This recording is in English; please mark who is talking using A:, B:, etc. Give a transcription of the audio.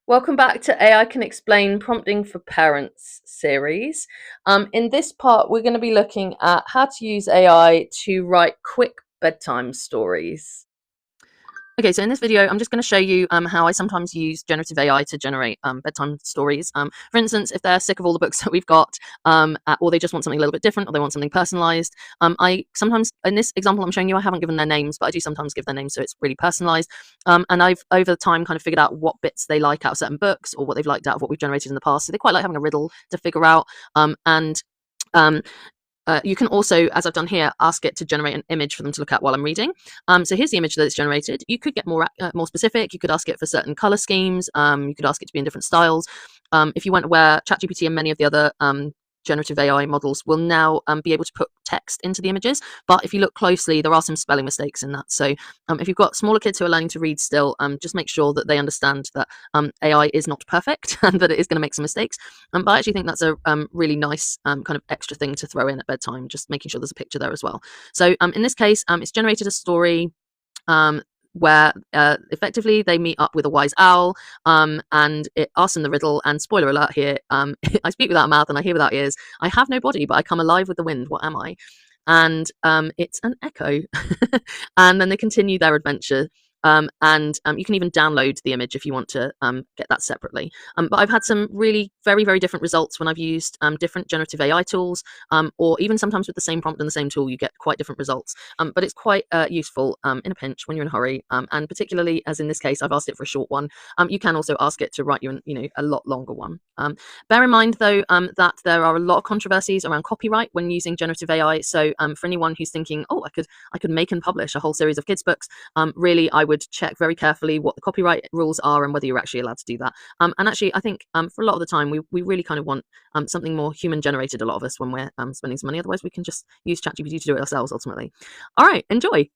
A: Welcome back to AI Can Explain Prompting for Parents series. In this part, we're going to be looking at how to use AI to write quick bedtime stories. Okay, so in this video, I'm just going to show you how I sometimes use generative AI to generate bedtime stories. For instance, if they're sick of all the books that we've got, or they just want something a little bit different, or they want something personalized, I sometimes, in this example I'm showing you, I haven't given their names, but I do sometimes give their names, so it's really personalized. And I've, over time, kind of figured out what bits they like out of certain books, or what they've liked out of what we've generated in the past. So they quite like having a riddle to figure out. And you can also, as I've done here, ask it to generate an image for them to look at while I'm reading. So here's the image that it's generated. You could get more specific. You could ask it for certain color schemes. You could ask it to be in different styles. If you weren't aware, ChatGPT and many of the other generative AI models will now be able to put text into the images. But if you look closely, there are some spelling mistakes in that. So if you've got smaller kids who are learning to read still, just make sure that they understand that AI is not perfect and that it is going to make some mistakes. But I actually think that's a really nice kind of extra thing to throw in at bedtime, just making sure there's a picture there as well. So in this case, it's generated a story where effectively they meet up with a wise owl, and it asks them the riddle. And spoiler alert here, I speak without a mouth and I hear without ears. I have no body, but I come alive with the wind. What am I? And it's an echo. And then they continue their adventure. And you can even download the image if you want to get that separately. But I've had some really very, very different results when I've used different generative AI tools, or even sometimes with the same prompt and the same tool, you get quite different results. But it's quite useful in a pinch when you're in a hurry, and particularly as in this case, I've asked it for a short one. You can also ask it to write you a lot longer one. Bear in mind though that there are a lot of controversies around copyright when using generative AI. So for anyone who's thinking, oh, I could make and publish a whole series of kids books, really I would check very carefully what the copyright rules are and whether you're actually allowed to do that. And actually, I think for a lot of the time, we really kind of want something more human generated, a lot of us, when we're spending some money. Otherwise, we can just use ChatGPT to do it ourselves ultimately. All right, enjoy.